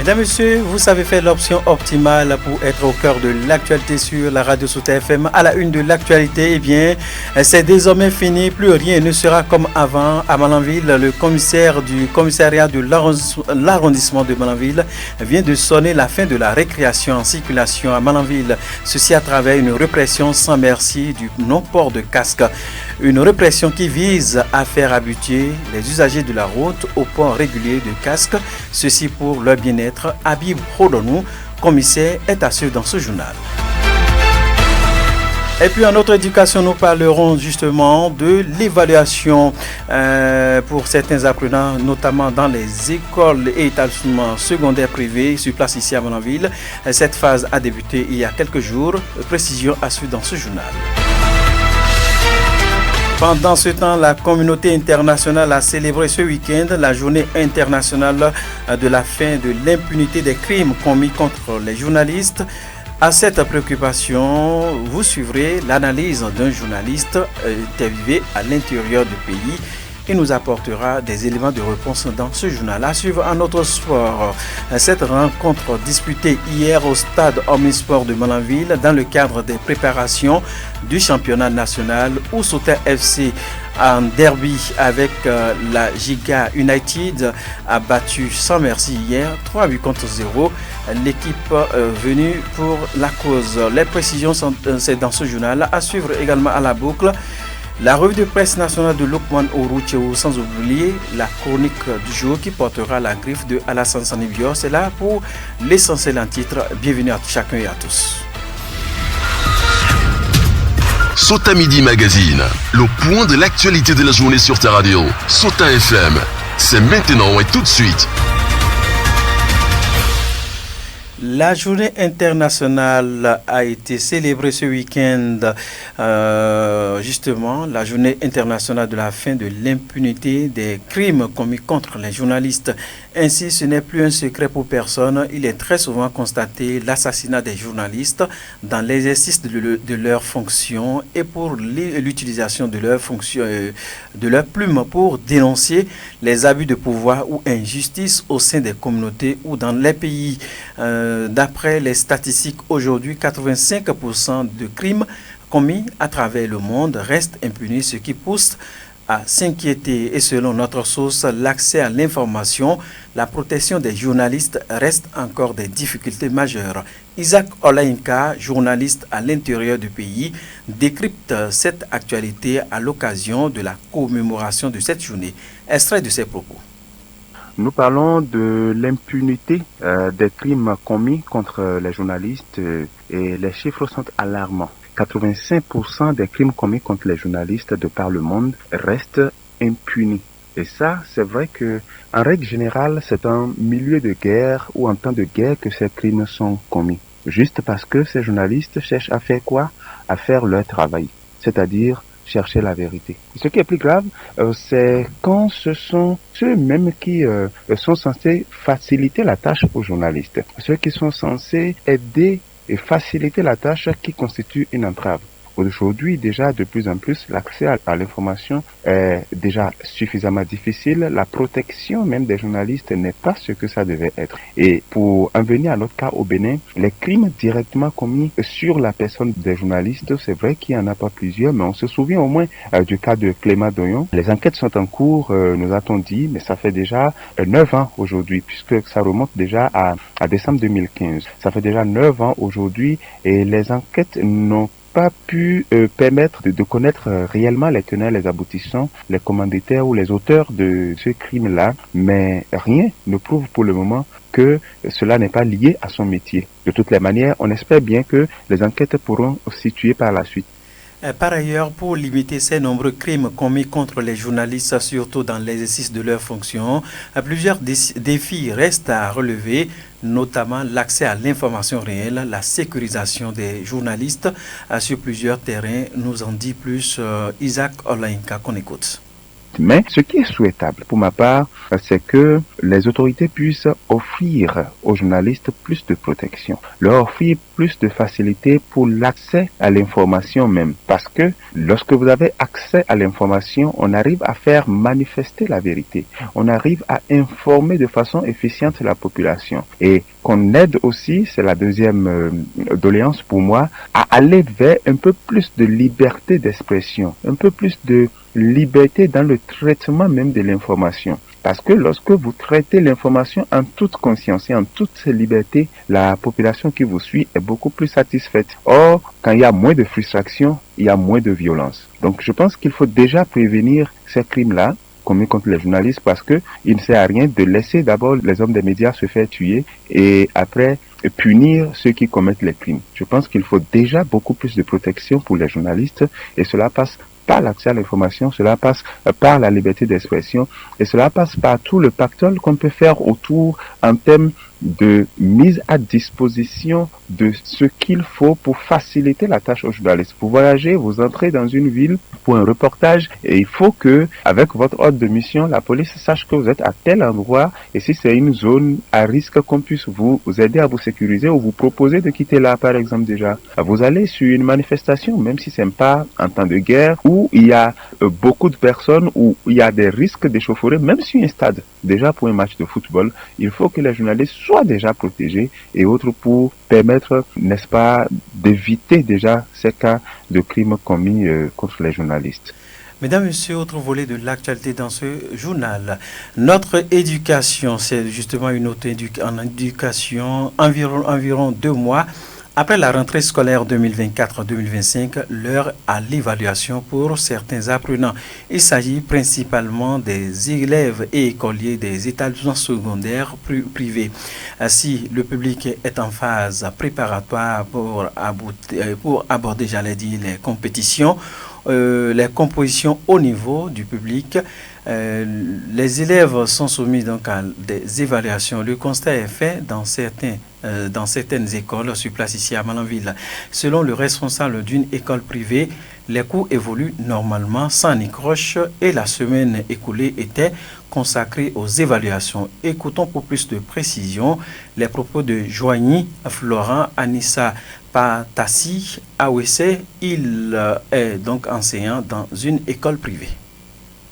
Mesdames, Messieurs, vous savez faire l'option optimale pour être au cœur de l'actualité sur la radio Sauta FM. À la une de l'actualité, eh bien, c'est désormais fini. Plus rien ne sera comme avant. À Malanville, le commissaire du commissariat de l'arrondissement de Malanville vient de sonner la fin de la récréation en circulation à Malanville. Ceci à travers une répression sans merci du non-port de casque. Une répression qui vise à faire habituer les usagers de la route au port régulier de casque. Ceci pour leur bien-être. Habib Hodonou, commissaire, est à suivre dans ce journal. Et puis en notre éducation, nous parlerons justement de l'évaluation pour certains apprenants, notamment dans les écoles et établissements secondaires privés sur place ici à Malanville. Cette phase a débuté il y a quelques jours. Précision à suivre dans ce journal. Pendant ce temps, la communauté internationale a célébré ce week-end la journée internationale de la fin de l'impunité des crimes commis contre les journalistes. À cette préoccupation, vous suivrez l'analyse d'un journaliste interviewé à l'intérieur du pays. Il nous apportera des éléments de réponse dans ce journal. À suivre en autre sport, cette rencontre disputée hier au stade Omnisport de Malanville dans le cadre des préparations du championnat national où Sauta FC en derby avec la Giga United a battu sans merci hier 3 buts contre 0. L'équipe venue pour la cause. Les précisions sont dans ce journal. À suivre également à la boucle. La revue de presse nationale de Lokman Orucheo, sans oublier la chronique du jour qui portera la griffe de Alassane Sanibior. C'est là pour l'essentiel en titre. Bienvenue à chacun et à tous. Sauta Midi Magazine, le point de l'actualité de la journée sur ta radio. Sauta FM, c'est maintenant et tout de suite. La journée internationale a été célébrée ce week-end, justement, la journée internationale de la fin de l'impunité des crimes commis contre les journalistes. Ainsi, ce n'est plus un secret pour personne. Il est très souvent constaté l'assassinat des journalistes dans l'exercice de leurs fonctions et pour l'utilisation de leur plume pour dénoncer les abus de pouvoir ou injustice au sein des communautés ou dans les pays. D'après les statistiques, aujourd'hui, 85% de crimes commis à travers le monde restent impunis, ce qui pousse à s'inquiéter. Et selon notre source, l'accès à l'information, la protection des journalistes reste encore des difficultés majeures. Isaac Olainka, journaliste à l'intérieur du pays, décrypte cette actualité à l'occasion de la commémoration de cette journée. Extrait de ses propos. Nous parlons de l'impunité des crimes commis contre les journalistes et les chiffres sont alarmants. 85% des crimes commis contre les journalistes de par le monde restent impunis. Et ça, c'est vrai que, en règle générale, c'est en milieu de guerre ou en temps de guerre que ces crimes sont commis. Juste parce que ces journalistes cherchent à faire quoi? À faire leur travail. C'est-à-dire chercher la vérité. Ce qui est plus grave, c'est quand ce sont ceux-mêmes qui sont censés faciliter la tâche aux journalistes. Ceux qui sont censés aider et faciliter la tâche qui constitue une entrave. Aujourd'hui, déjà, de plus en plus, l'accès à l'information est déjà suffisamment difficile. La protection même des journalistes n'est pas ce que ça devait être. Et pour en venir à notre cas au Bénin, les crimes directement commis sur la personne des journalistes, c'est vrai qu'il n'y en a pas plusieurs, mais on se souvient au moins du cas de Clément Doyon. Les enquêtes sont en cours, nous a-t-on dit, mais ça fait déjà 9 ans aujourd'hui, puisque ça remonte déjà à décembre 2015. Ça fait déjà 9 ans aujourd'hui et les enquêtes n'ont pas pu permettre de connaître réellement les tenants, les aboutissants, les commanditaires ou les auteurs de ce crime-là, mais rien ne prouve pour le moment que cela n'est pas lié à son métier. De toutes les manières, on espère bien que les enquêtes pourront se situer par la suite. Par ailleurs, pour limiter ces nombreux crimes commis contre les journalistes, surtout dans l'exercice de leurs fonctions, plusieurs défis restent à relever, notamment l'accès à l'information réelle, la sécurisation des journalistes sur plusieurs terrains. Nous en dit plus Isaac Olainka qu'on écoute. Mais ce qui est souhaitable, pour ma part, c'est que les autorités puissent offrir aux journalistes plus de protection, leur offrir plus de facilité pour l'accès à l'information même. Parce que lorsque vous avez accès à l'information, on arrive à faire manifester la vérité. On arrive à informer de façon efficiente la population. Et qu'on aide aussi, c'est la deuxième doléance pour moi, à aller vers un peu plus de liberté d'expression, un peu plus de liberté dans le traitement même de l'information. Parce que lorsque vous traitez l'information en toute conscience et en toute liberté, la population qui vous suit est beaucoup plus satisfaite. Or, quand il y a moins de frustration, il y a moins de violence. Donc je pense qu'il faut déjà prévenir ces crimes-là commis contre les journalistes parce que il ne sert à rien de laisser d'abord les hommes des médias se faire tuer et après punir ceux qui commettent les crimes. Je pense qu'il faut déjà beaucoup plus de protection pour les journalistes et cela passe par l'accès à l'information, cela passe par la liberté d'expression et cela passe par tout le pactole qu'on peut faire autour en termes de mise à disposition de ce qu'il faut pour faciliter la tâche aux journalistes. Vous voyagez, vous entrez dans une ville pour un reportage et il faut que, avec votre ordre de mission, la police sache que vous êtes à tel endroit et si c'est une zone à risque qu'on puisse vous aider à vous sécuriser ou vous proposer de quitter là, par exemple déjà. Vous allez sur une manifestation, même si c'est pas en temps de guerre, où il y a beaucoup de personnes, où il y a des risques d'échauffourée, même sur un stade. Déjà pour un match de football, il faut que les journalistes soient déjà protégés et autres pour permettre, n'est-ce pas, d'éviter déjà ces cas de crimes commis contre les journalistes. Mesdames, Messieurs, autre volet de l'actualité dans ce journal. Notre éducation, c'est justement une autre éducation, environ 2 mois après la rentrée scolaire 2024-2025, l'heure à l'évaluation pour certains apprenants. Il s'agit principalement des élèves et écoliers des établissements secondaires privés. Si le public est en phase préparatoire pour aborder, les compétitions, les compositions au niveau du public, les élèves sont soumis donc à des évaluations. Le constat est fait dans certaines écoles sur place ici à Malanville. Selon le responsable d'une école privée, les cours évoluent normalement sans décroche et la semaine écoulée était consacrée aux évaluations. Écoutons pour plus de précision les propos de Joigny Florent Anissa Patassi Awesse. Il est donc enseignant dans une école privée.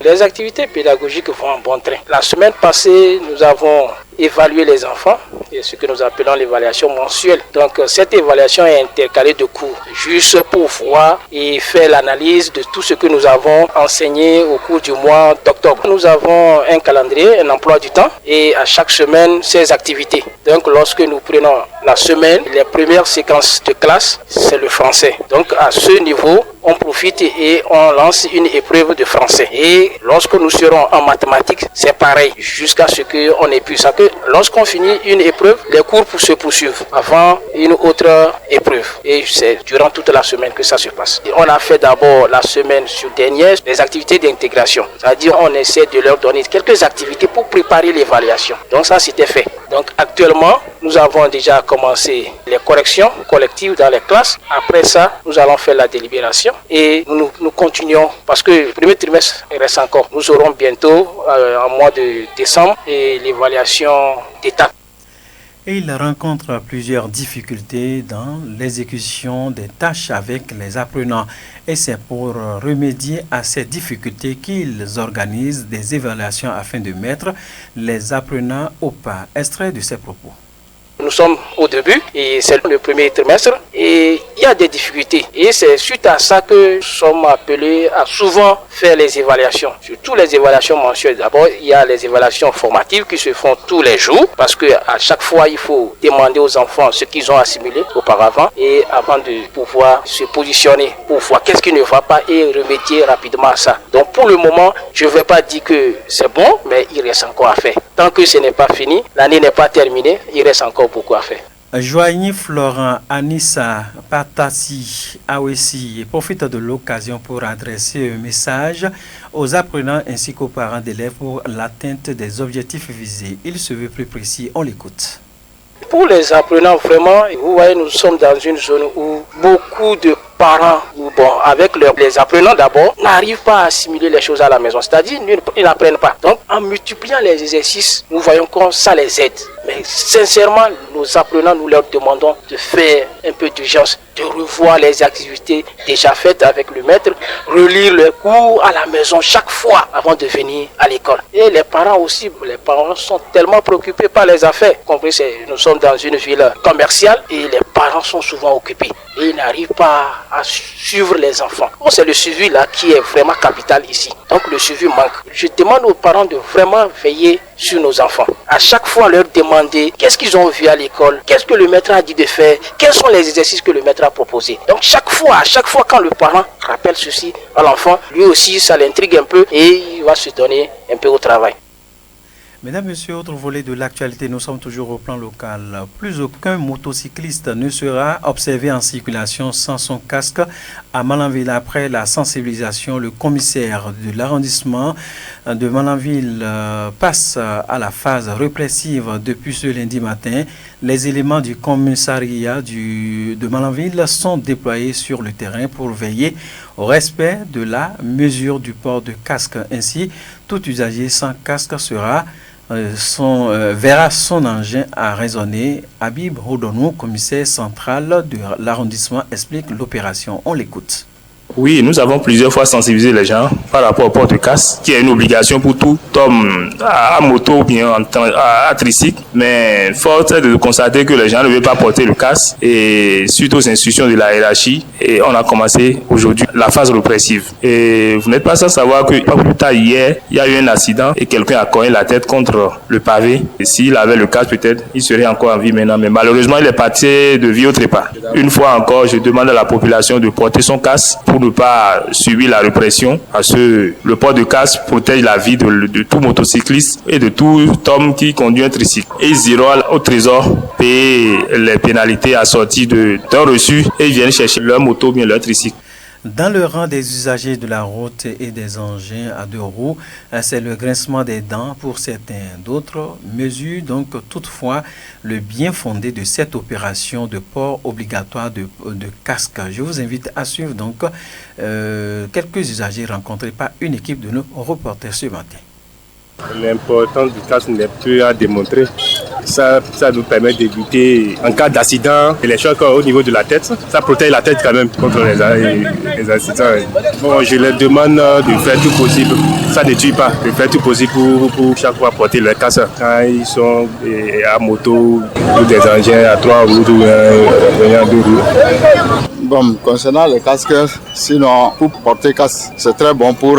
Les activités pédagogiques vont en bon train. La semaine passée, nous avons évalué les enfants, et ce que nous appelons l'évaluation mensuelle. Donc cette évaluation est intercalée de cours, juste pour voir et faire l'analyse de tout ce que nous avons enseigné au cours du mois d'octobre. Nous avons un calendrier, un emploi du temps, et à chaque semaine, 16 activités. Donc lorsque nous prenons la semaine, les premières séquences de classe, c'est le français. Donc à ce niveau, on profite et on lance une épreuve de français. Et lorsque nous serons en mathématiques, c'est pareil, jusqu'à ce qu'on ait pu ça. Que lorsqu'on finit une épreuve, les cours se poursuivent avant une autre épreuve. Et c'est durant toute la semaine que ça se passe. Et on a fait d'abord la semaine sur dernière des activités d'intégration. C'est-à-dire on essaie de leur donner quelques activités pour préparer l'évaluation. Donc ça c'était fait. Donc actuellement, nous avons déjà commencé les corrections collectives dans les classes. Après ça, nous allons faire la délibération et nous continuons parce que le premier trimestre il reste encore. Nous aurons bientôt en mois de décembre et l'évaluation d'état. Et il rencontre plusieurs difficultés dans l'exécution des tâches avec les apprenants. Et c'est pour remédier à ces difficultés qu'ils organisent des évaluations afin de mettre les apprenants au pas. Extrait de ces propos. Nous sommes au début et c'est le premier trimestre et il y a des difficultés. Et c'est suite à ça que nous sommes appelés à souvent faire les évaluations. Surtout les évaluations mensuelles. D'abord, il y a les évaluations formatives qui se font tous les jours parce qu'à chaque fois, il faut demander aux enfants ce qu'ils ont assimilé auparavant et avant de pouvoir se positionner pour voir qu'est-ce qui ne va pas et remédier rapidement à ça. Donc pour le moment, je ne vais pas dire que c'est bon, mais il reste encore à faire. Tant que ce n'est pas fini, l'année n'est pas terminée, il reste encore beaucoup à faire. Joigny Florent Anissa Patassi Awesse profite de l'occasion pour adresser un message aux apprenants ainsi qu'aux parents d'élèves pour l'atteinte des objectifs visés. Il se veut plus précis, on l'écoute. Pour les apprenants, vraiment, vous voyez, nous sommes dans une zone où beaucoup de parents, avec les apprenants d'abord, n'arrivent pas à assimiler les choses à la maison. C'est-à-dire, ils n'apprennent pas. Donc, en multipliant les exercices, nous voyons que ça les aide. Mais sincèrement, nos apprenants, nous leur demandons de faire un peu d'urgence, de revoir les activités déjà faites avec le maître, relire les cours à la maison chaque fois avant de venir à l'école. Et les parents aussi, les parents sont tellement préoccupés par les affaires. Compris, nous sommes dans une ville commerciale et les parents sont souvent occupés. Et ils n'arrivent pas à suivre les enfants. Bon, c'est le suivi là qui est vraiment capital ici. Donc le suivi manque. Je demande aux parents de vraiment veiller sur nos enfants. À chaque fois leur demander qu'est-ce qu'ils ont vu à l'école, qu'est-ce que le maître a dit de faire, quels sont les exercices que le maître a proposés. Donc à chaque fois quand le parent rappelle ceci à l'enfant, lui aussi ça l'intrigue un peu et il va se donner un peu au travail. Mesdames, Messieurs, autre volet de l'actualité, nous sommes toujours au plan local. Plus aucun motocycliste ne sera observé en circulation sans son casque à Malanville. Après la sensibilisation, le commissaire de l'arrondissement de Malanville passe à la phase répressive depuis ce lundi matin. Les éléments du commissariat de Malanville sont déployés sur le terrain pour veiller au respect de la mesure du port de casque. Ainsi, tout usager sans casque verra son engin arraisonné. Habib Hodonou, commissaire central de l'arrondissement, explique l'opération. On l'écoute. Oui, nous avons plusieurs fois sensibilisé les gens par rapport au port de casque, qui est une obligation pour tout homme à moto ou bien à tricycle. Mais force est de constater que les gens ne veulent pas porter le casque. Et suite aux instructions de la hiérarchie, et on a commencé aujourd'hui la phase répressive. Et vous n'êtes pas sans savoir que pas plus tard hier, il y a eu un accident et quelqu'un a cogné la tête contre le pavé. Et s'il avait le casque, peut-être, il serait encore en vie maintenant. Mais malheureusement, il est parti de vie autre part. Une fois encore, je demande à la population de porter son casque pour ne pas subir la répression, parce que le port de casque protège la vie de tout motocycliste et de tout homme qui conduit un tricycle. Et ils iront au trésor payer les pénalités assorties d'un reçu et ils viennent chercher leur moto ou bien leur tricycle. Dans le rang des usagers de la route et des engins à deux roues, c'est le grincement des dents pour certains. D'autres mesurent donc toutefois le bien fondé de cette opération de port obligatoire de casque. Je vous invite à suivre donc quelques usagers rencontrés par une équipe de nos reporters ce matin. L'importance du casque n'est plus à démontrer. Ça nous permet d'éviter en cas d'accident et les chocs au niveau de la tête. Ça protège la tête quand même contre les accidents. Bon, je leur demande de faire tout possible. Ça ne tue pas. De faire tout possible pour chaque fois porter le casque quand ils sont à moto ou des engins à 3 roues ou à 2 roues. Bon, concernant les casques, sinon pour porter casque, c'est très bon pour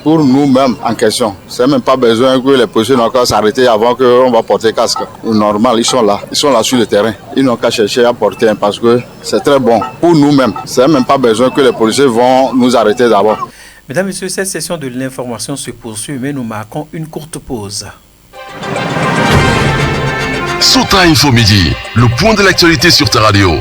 nous-mêmes en question. C'est même pas besoin que les policiers n'ont qu'à s'arrêter avant qu'on va porter casque. Normal, ils sont là sur le terrain. Ils n'ont qu'à chercher à porter parce que c'est très bon pour nous-mêmes. C'est même pas besoin que les policiers vont nous arrêter d'abord. Mesdames et messieurs, cette session de l'information se poursuit, mais nous marquons une courte pause. Sota Info Midi, le point de l'actualité sur ta radio.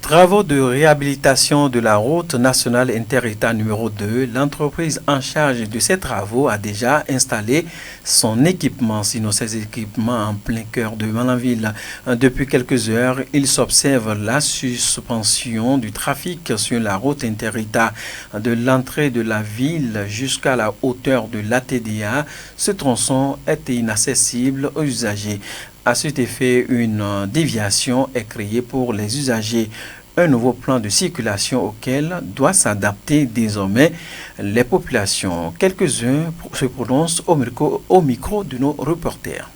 Travaux de réhabilitation de la route nationale inter-État numéro 2, l'entreprise en charge de ces travaux a déjà installé son équipement, sinon ses équipements en plein cœur de Malanville. Depuis quelques heures, il s'observe la suspension du trafic sur la route inter-État de l'entrée de la ville jusqu'à la hauteur de l'ATDA. Ce tronçon est inaccessible aux usagers. À cet effet, une déviation est créée pour les usagers. Un nouveau plan de circulation auquel doit s'adapter désormais les populations. Quelques-uns se prononcent au micro de nos reporters.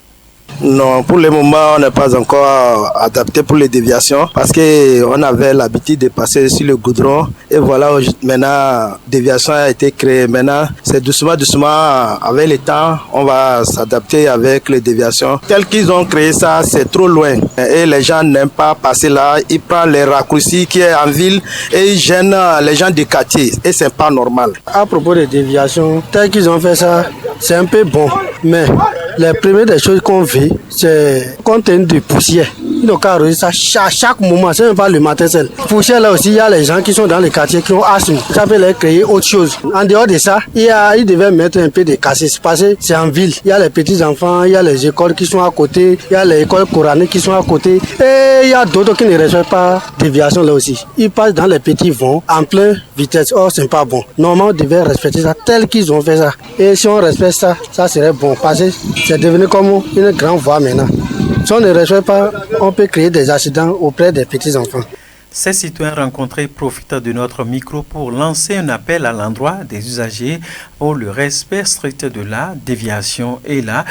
Non, pour le moment, on n'est pas encore adapté pour les déviations parce qu'on avait l'habitude de passer sur le goudron et voilà, maintenant, déviation a été créée. Maintenant, c'est doucement, avec le temps, on va s'adapter avec les déviations. Tel qu'ils ont créé ça, c'est trop loin et les gens n'aiment pas passer là. Ils prennent les raccourcis qui est en ville et ils gênent les gens du quartier et c'est pas normal. À propos des déviations, tel qu'ils ont fait ça, c'est un peu bon, mais les premières des choses qu'on vit, c'est compte tenu de poussière. Ils n'ont qu'à arroser ça chaque moment, c'est même pas le matin seul. Poussière là aussi, il y a les gens qui sont dans les quartiers qui ont asthme. Ça peut leur créer autre chose. En dehors de ça, ils devaient mettre un peu de cassis parce que c'est en ville. Il y a les petits enfants, il y a les écoles qui sont à côté, il y a les écoles coraniques qui sont à côté. Et il y a d'autres qui ne respectent pas déviation là aussi. Ils passent dans les petits vents en pleine vitesse. Oh, c'est pas bon. Normalement, on devait respecter ça tel qu'ils ont fait ça. Et si on respecte ça, ça serait bon parce que c'est devenu comme une grande voie maintenant. Si on ne respecte pas, on peut créer des accidents auprès des petits enfants. Ces citoyens rencontrés profitent de notre micro pour lancer un appel à l'endroit des usagers pour le respect strict de la déviation et la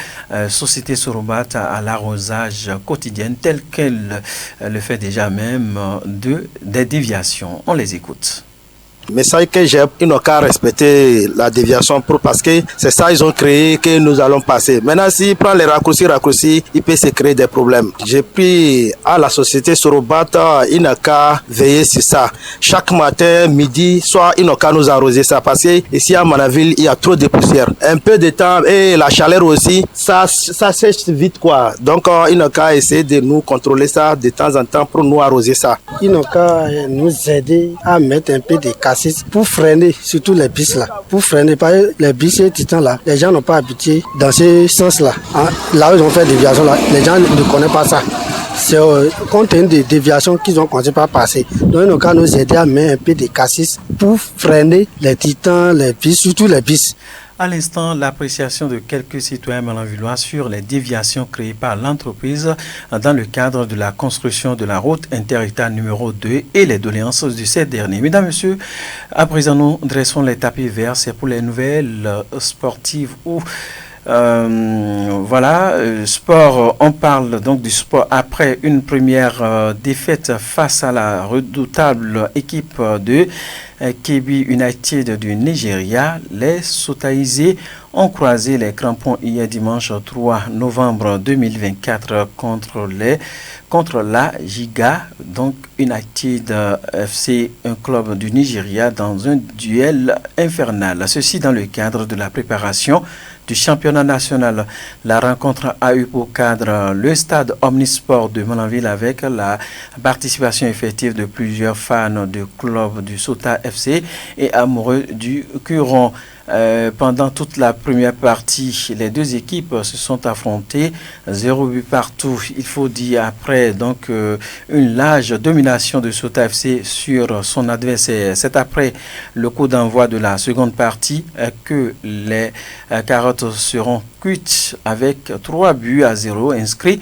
société Sorobat à l'arrosage quotidien tel qu'elle le fait déjà même des déviations. On les écoute. Message que j'ai, ils n'ont qu'à respecter la déviation parce que c'est ça ils ont créé que nous allons passer. Maintenant, s'ils prennent les raccourcis, il peut se créer des problèmes. J'ai pris à la société Sorobat, ils n'ont qu'à veiller sur ça. Chaque matin, midi, soit ils n'ont qu'à nous arroser ça parce que ici à Manaville, il y a trop de poussière. Un peu de temps et la chaleur aussi, ça sèche vite quoi. Donc, ils n'ont qu'à essayer de nous contrôler ça de temps en temps pour nous arroser ça. Ils n'ont qu'à nous aider à mettre un peu de cassis pour freiner, surtout les bis là. Pour freiner, pas les bis et titans là. Les gens n'ont pas habitué dans ce sens là. Là où ils ont fait des déviations là, les gens ne connaissent pas ça. C'est compte tenu des déviations qu'ils ont commencé par passer. Donc ils n'ont qu'à nous aider à mettre un peu de cassis pour freiner les titans, les bis, surtout les bis. À l'instant, l'appréciation de quelques citoyens malanvillois sur les déviations créées par l'entreprise dans le cadre de la construction de la route inter-État numéro 2 et les doléances de ces derniers. Mesdames, Messieurs, à présent, nous dressons les tapis verts. C'est pour les nouvelles sportives ou sport, on parle donc du sport après une première défaite face à la redoutable équipe de Kebbi United du Nigeria. Les Sotaïsés ont croisé les crampons hier dimanche 3 novembre 2024 contre la Giga, donc United FC, un club du Nigeria, dans un duel infernal. Ceci dans le cadre de la préparation du championnat national. La rencontre a eu pour cadre le stade Omnisport de Malanville avec la participation effective de plusieurs fans du club du Sota FC et amoureux du Curon. Pendant toute la première partie, les deux équipes se sont affrontées, 0 but partout. Il faut dire après donc une large domination de Sota FC sur son adversaire. C'est après le coup d'envoi de la seconde partie que les carottes seront cuites avec 3-0 inscrits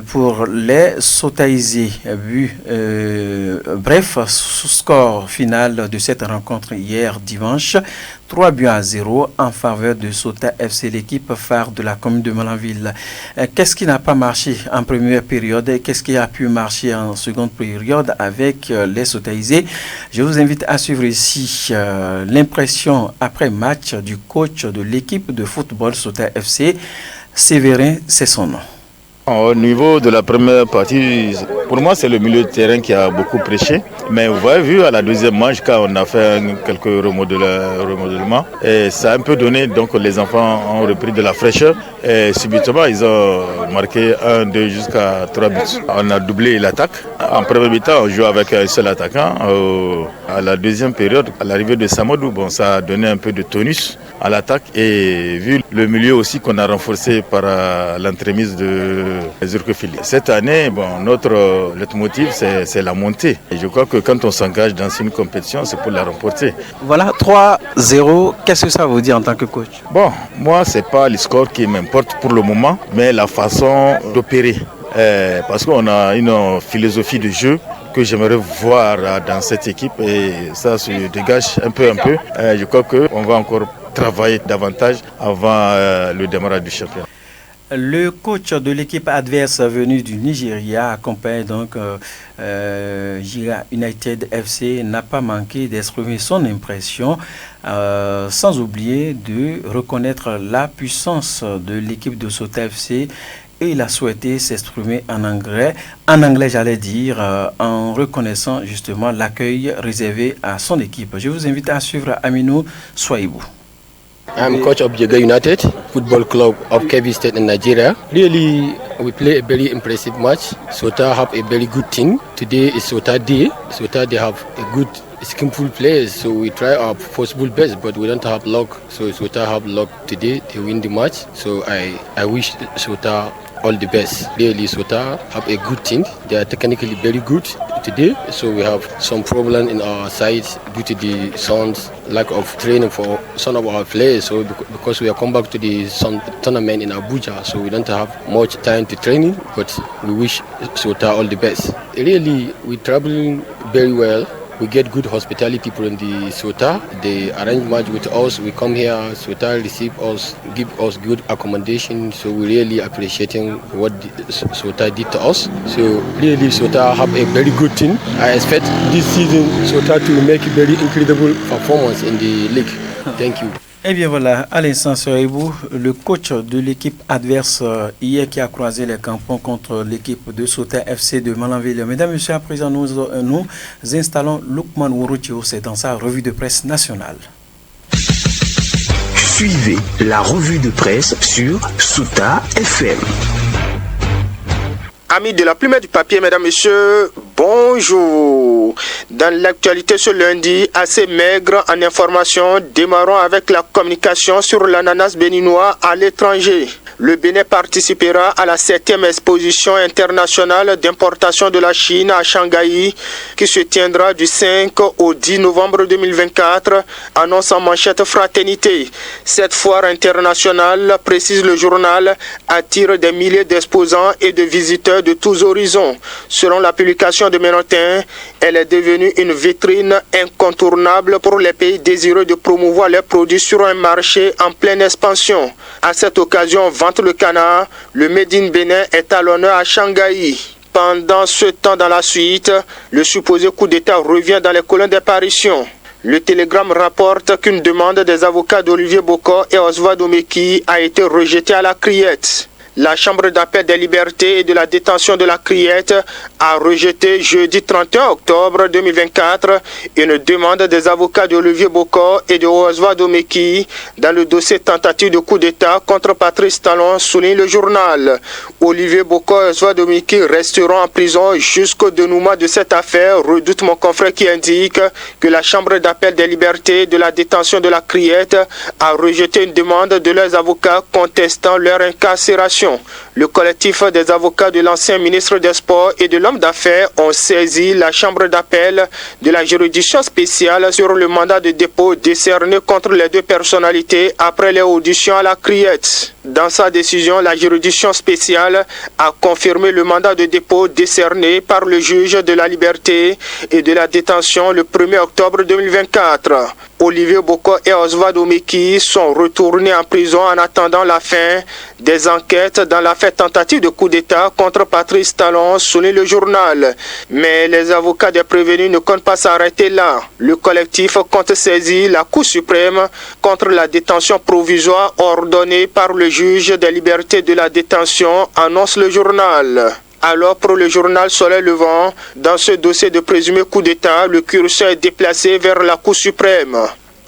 pour les Sotaïsés. Bref, score final de cette rencontre hier dimanche, 3-0 en faveur de Sota FC, l'équipe phare de la commune de Malanville. Qu'est-ce qui n'a pas marché en première période et qu'est-ce qui a pu marcher en seconde période avec les Sotaïsés? Je vous invite à suivre ici l'impression après match du coach de l'équipe de football Sota FC, Séverin, c'est son nom. Au niveau de la première partie, pour moi c'est le milieu de terrain qui a beaucoup prêché. Mais vous avez vu à la deuxième manche quand on a fait quelques remodelements, et ça a un peu donné, donc les enfants ont repris de la fraîcheur et subitement ils ont marqué 1, 2 jusqu'à 3 buts. On a doublé l'attaque. En première mi-temps on jouait avec un seul attaquant. À la deuxième période, à l'arrivée de Samadou, ça a donné un peu de tonus à l'attaque et vu le milieu aussi qu'on a renforcé par l'entremise de Zurkefili. Cette année, notre leitmotiv c'est la montée. Et je crois que quand on s'engage dans une compétition, c'est pour la remporter. Voilà, 3-0, qu'est-ce que ça veut dire en tant que coach? Moi, c'est pas le score qui m'importe pour le moment, mais la façon d'opérer. Parce qu'on a une philosophie de jeu que j'aimerais voir dans cette équipe et ça se dégage un peu. Je crois qu'on va encore travailler davantage avant le démarrage du championnat. Le coach de l'équipe adverse venue du Nigeria, accompagné donc Giga United FC, n'a pas manqué d'exprimer son impression, sans oublier de reconnaître la puissance de l'équipe de Sota FC. Et il a souhaité s'exprimer en anglais j'allais dire, en reconnaissant justement l'accueil réservé à son équipe. Je vous invite à suivre Aminou Swahibou. I'm coach of Giga United Football Club of Kebbi State in Nigeria. Really, we play a very impressive match. Sota have a very good team. Today is Sota Day. Sota, they have a good skillful players, so we try our possible best, but we don't have luck. So Sota have luck today. They win the match. So I wish Sota all the best. Really, Sota have a good team. They are technically very good today. So we have some problem in our side due to the lack of training for some of our players. So because we are come back to the tournament in Abuja, so we don't have much time to training. But we wish Sota all the best. Really, we traveling very well. We get good hospitality from the Sota. They arrange match with us. We come here, Sota receive us, give us good accommodation. So we really appreciating what Sota did to us. So really Sota have a very good team. I expect this season Sota to make a very incredible performance in the league. Thank you. Et bien voilà, Alain Sansoibou, le coach de l'équipe adverse hier qui a croisé les crampons contre l'équipe de Sota FC de Malanville. Mesdames et messieurs, à présent nous installons Lukman Wouroutio, c'est dans sa revue de presse nationale. Suivez la revue de presse sur Sota FM. Amis de la plume et du papier, mesdames, messieurs, bonjour. Dans l'actualité ce lundi, assez maigre en information, démarrons avec la communication sur l'ananas béninois à l'étranger. Le Bénin participera à la 7e exposition internationale d'importation de la Chine à Shanghai, qui se tiendra du 5 au 10 novembre 2024, annonce en manchette Fraternité. Cette foire internationale, précise le journal, attire des milliers d'exposants et de visiteurs de tous horizons. Selon la publication de Ménotin, elle est devenue une vitrine incontournable pour les pays désireux de promouvoir leurs produits sur un marché en pleine expansion. À cette occasion, Vente le Canard, le Made in Bénin est à l'honneur à Shanghai. Pendant ce temps, dans la suite, le supposé coup d'État revient dans les colonnes des parutions. Le Télégramme rapporte qu'une demande des avocats d'Olivier Bokor et Oswald Meki a été rejetée à la criette. La Chambre d'appel des libertés et de la détention de la Criette a rejeté jeudi 31 octobre 2024 une demande des avocats d'Olivier Bokor et de Oswald Meki dans le dossier tentative de coup d'État contre Patrice Talon, souligne le journal. Olivier Bokor et Oswald Meki resteront en prison jusqu'au dénouement de cette affaire, redoute mon confrère qui indique que la Chambre d'appel des libertés et de la détention de la Criette a rejeté une demande de leurs avocats contestant leur incarcération. Le collectif des avocats de l'ancien ministre des Sports et de l'homme d'affaires ont saisi la chambre d'appel de la juridiction spéciale sur le mandat de dépôt décerné contre les deux personnalités après les auditions à la Criette. Dans sa décision, la juridiction spéciale a confirmé le mandat de dépôt décerné par le juge de la liberté et de la détention le 1er octobre 2024. Olivier Bokor et Oswald Meki sont retournés en prison en attendant la fin des enquêtes dans l'affaire tentative de coup d'État contre Patrice Talon, souligne le journal. Mais les avocats des prévenus ne comptent pas s'arrêter là. Le collectif compte saisir la Cour suprême contre la détention provisoire ordonnée par le juge des libertés de la détention, annonce le journal. Alors pour le journal Soleil Levant, dans ce dossier de présumé coup d'État, le curseur est déplacé vers la Cour suprême.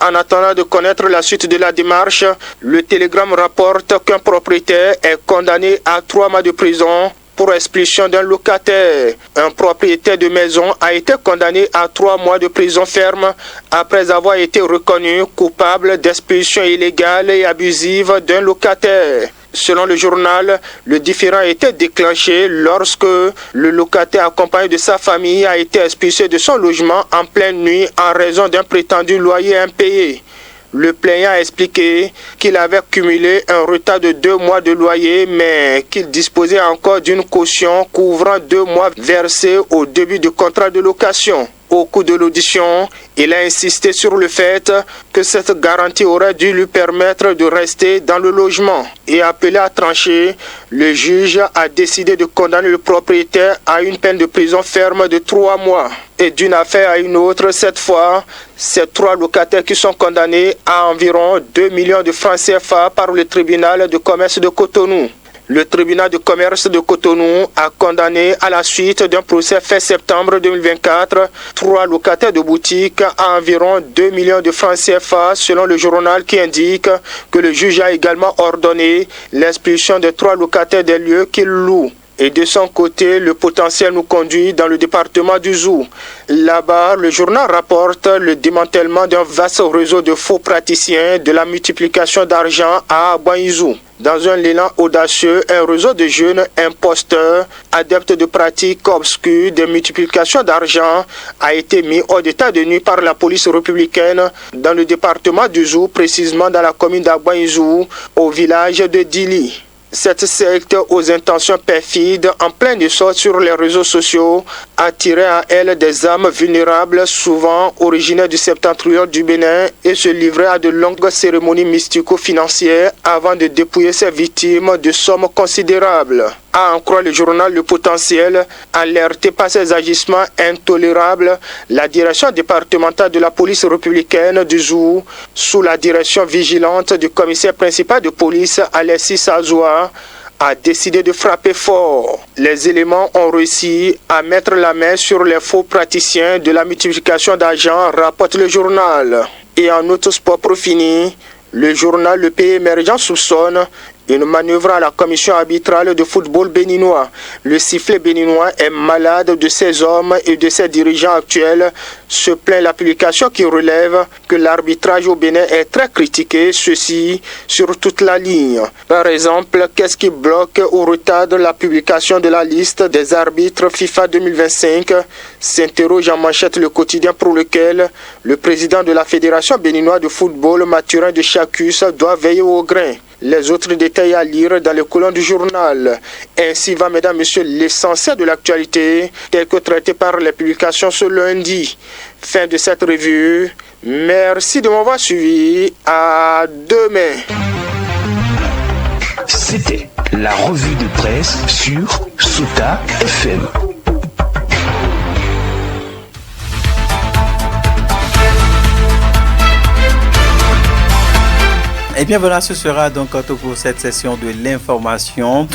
En attendant de connaître la suite de la démarche, le Télégramme rapporte qu'un propriétaire est condamné à 3 mois de prison pour expulsion d'un locataire. Un propriétaire de maison a été condamné à 3 mois de prison ferme après avoir été reconnu coupable d'expulsion illégale et abusive d'un locataire. Selon le journal, le différend a été déclenché lorsque le locataire accompagné de sa famille a été expulsé de son logement en pleine nuit en raison d'un prétendu loyer impayé. Le plaignant a expliqué qu'il avait cumulé un retard de 2 mois de loyer, mais qu'il disposait encore d'une caution couvrant 2 mois versés au début du contrat de location. Au cours de l'audition, il a insisté sur le fait que cette garantie aurait dû lui permettre de rester dans le logement. Et appelé à trancher, le juge a décidé de condamner le propriétaire à une peine de prison ferme de 3 mois. Et d'une affaire à une autre, cette fois, c'est 3 locataires qui sont condamnés à environ 2 millions de francs CFA par le tribunal de commerce de Cotonou. Le tribunal de commerce de Cotonou a condamné à la suite d'un procès fait septembre 2024 3 locataires de boutiques à environ 2 millions de francs CFA selon le journal qui indique que le juge a également ordonné l'expulsion des 3 locataires des lieux qu'ils louent. Et de son côté, le potentiel nous conduit dans le département du Zou. Là-bas, le journal rapporte le démantèlement d'un vaste réseau de faux praticiens de la multiplication d'argent à Aboinizou. Dans un élan audacieux, un réseau de jeunes imposteurs, adeptes de pratiques obscures de multiplication d'argent, a été mis hors d'état de nuit par la police républicaine dans le département du Zou, précisément dans la commune d'Aboinizou, au village de Dili. Cette secte aux intentions perfides, en plein essor sur les réseaux sociaux, attirait à elle des âmes vulnérables, souvent originaires du septentrion du Bénin, et se livrait à de longues cérémonies mystico-financières avant de dépouiller ses victimes de sommes considérables. À en croire le journal Le Potentiel, alerté par ces agissements intolérables, la direction départementale de la police républicaine du Zou, sous la direction vigilante du commissaire principal de police Alexis Sazoua, a décidé de frapper fort. Les éléments ont réussi à mettre la main sur les faux praticiens de la multiplication d'argent, rapporte le journal. Et en autosport pour finir, le journal Le Pays émergent soupçonne une manœuvre à la commission arbitrale de football béninois. Le sifflet béninois est malade de ses hommes et de ses dirigeants actuels, se plaint la publication qui relève que l'arbitrage au Bénin est très critiqué, ceci sur toute la ligne. Par exemple, qu'est-ce qui bloque ou retarde la publication de la liste des arbitres FIFA 2025 s'interroge en manchette le quotidien pour lequel le président de la Fédération béninoise de football, Mathurin de Chacus, doit veiller au grain. Les autres détails à lire dans les colonnes du journal. Ainsi va, mesdames, messieurs, l'essentiel de l'actualité, tel que traité par les publications ce lundi. Fin de cette revue. Merci de m'avoir suivi. À demain. C'était la revue de presse sur Sota FM. Et bien voilà, ce sera donc tout pour cette session de l'information.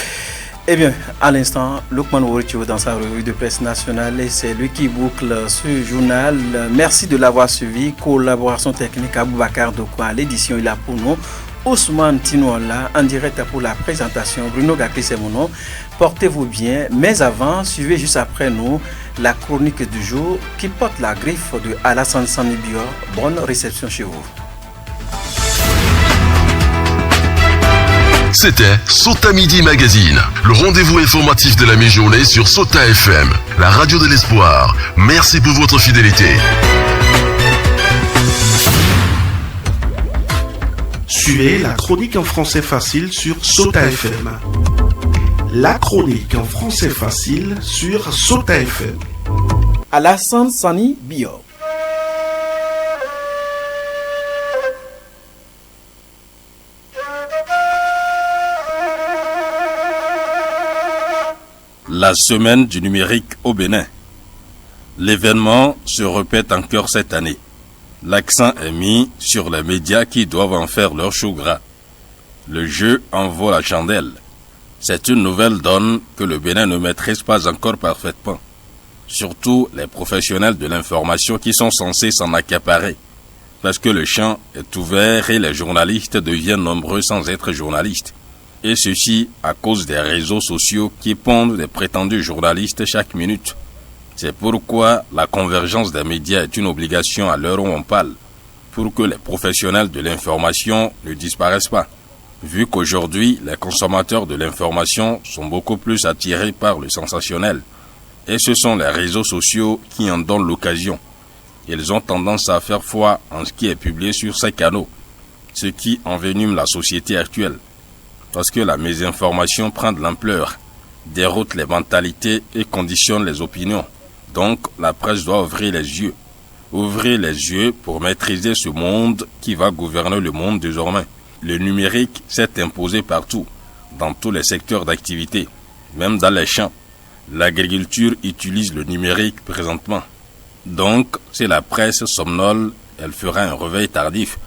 Et bien, à l'instant, Lukman Worichou dans sa revue de presse nationale, et c'est lui qui boucle ce journal. Merci de l'avoir suivi. Collaboration technique Aboubakar Dokwa, l'édition il a pour nous. Ousmane Tinola en direct pour la présentation. Bruno Gakli c'est mon nom. Portez-vous bien, mais avant, suivez juste après nous la chronique du jour qui porte la griffe de Alassane Sanibio. Bonne réception chez vous. C'était Sota Midi Magazine, le rendez-vous informatif de la mi-journée sur Sota FM, la radio de l'espoir. Merci pour votre fidélité. Suivez la chronique en français facile sur Sota FM. La chronique en français facile sur Sota FM. Alassane Sanibio. La semaine du numérique au Bénin. L'événement se répète encore cette année. L'accent est mis sur les médias qui doivent en faire leur chou gras. Le jeu en vaut la chandelle. C'est une nouvelle donne que le Bénin ne maîtrise pas encore parfaitement. Surtout les professionnels de l'information qui sont censés s'en accaparer. Parce que le champ est ouvert et les journalistes deviennent nombreux sans être journalistes. Et ceci à cause des réseaux sociaux qui pondent des prétendus journalistes chaque minute. C'est pourquoi la convergence des médias est une obligation à l'heure où on parle, pour que les professionnels de l'information ne disparaissent pas. Vu qu'aujourd'hui, les consommateurs de l'information sont beaucoup plus attirés par le sensationnel. Et ce sont les réseaux sociaux qui en donnent l'occasion. Ils ont tendance à faire foi en ce qui est publié sur ces canaux, ce qui envenime la société actuelle. Parce que la mésinformation prend de l'ampleur, déroute les mentalités et conditionne les opinions. Donc, la presse doit ouvrir les yeux. Ouvrir les yeux pour maîtriser ce monde qui va gouverner le monde désormais. Le numérique s'est imposé partout, dans tous les secteurs d'activité, même dans les champs. L'agriculture utilise le numérique présentement. Donc, si la presse somnole, elle fera un réveil tardif.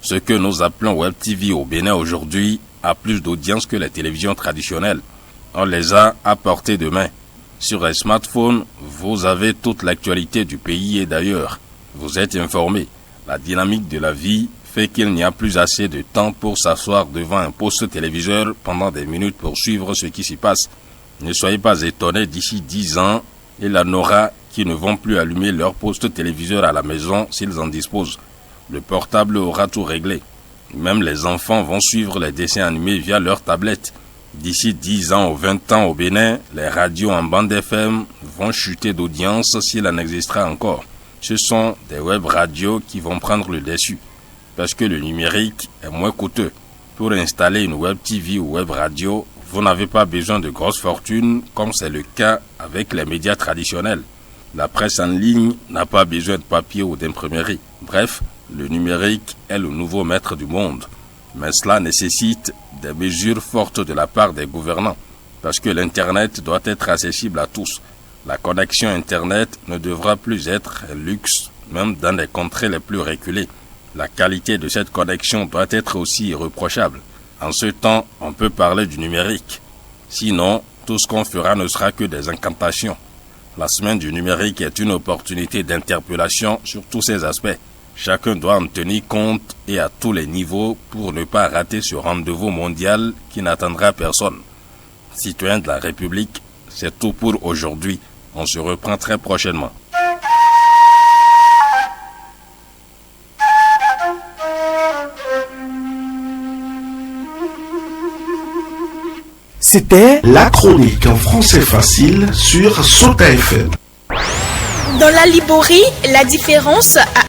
Ce que nous appelons Web TV au Bénin aujourd'hui a plus d'audience que les télévisions traditionnelles. On les a à portée de main. Sur un smartphone, vous avez toute l'actualité du pays et d'ailleurs. Vous êtes informé. La dynamique de la vie fait qu'il n'y a plus assez de temps pour s'asseoir devant un poste téléviseur pendant des minutes pour suivre ce qui s'y passe. Ne soyez pas étonnés, d'ici 10 ans, il en aura qui ne vont plus allumer leur poste téléviseur à la maison s'ils en disposent. Le portable aura tout réglé. Même les enfants vont suivre les dessins animés via leur tablette. D'ici 10 ans ou 20 ans au Bénin, les radios en bande FM vont chuter d'audience s'il en existera encore. Ce sont des web radios qui vont prendre le dessus. Parce que le numérique est moins coûteux. Pour installer une web TV ou web radio, vous n'avez pas besoin de grosses fortunes comme c'est le cas avec les médias traditionnels. La presse en ligne n'a pas besoin de papier ou d'imprimerie. Bref, le numérique est le nouveau maître du monde. Mais cela nécessite des mesures fortes de la part des gouvernants. Parce que l'Internet doit être accessible à tous. La connexion Internet ne devra plus être un luxe, même dans les contrées les plus reculées. La qualité de cette connexion doit être aussi irréprochable. En ce temps, on peut parler du numérique. Sinon, tout ce qu'on fera ne sera que des incantations. La semaine du numérique est une opportunité d'interpellation sur tous ces aspects. Chacun doit en tenir compte et à tous les niveaux pour ne pas rater ce rendez-vous mondial qui n'attendra personne. Citoyens de la République, c'est tout pour aujourd'hui. On se reprend très prochainement. C'était la chronique en français facile sur Sota FM. Dans la Liborie, la différence a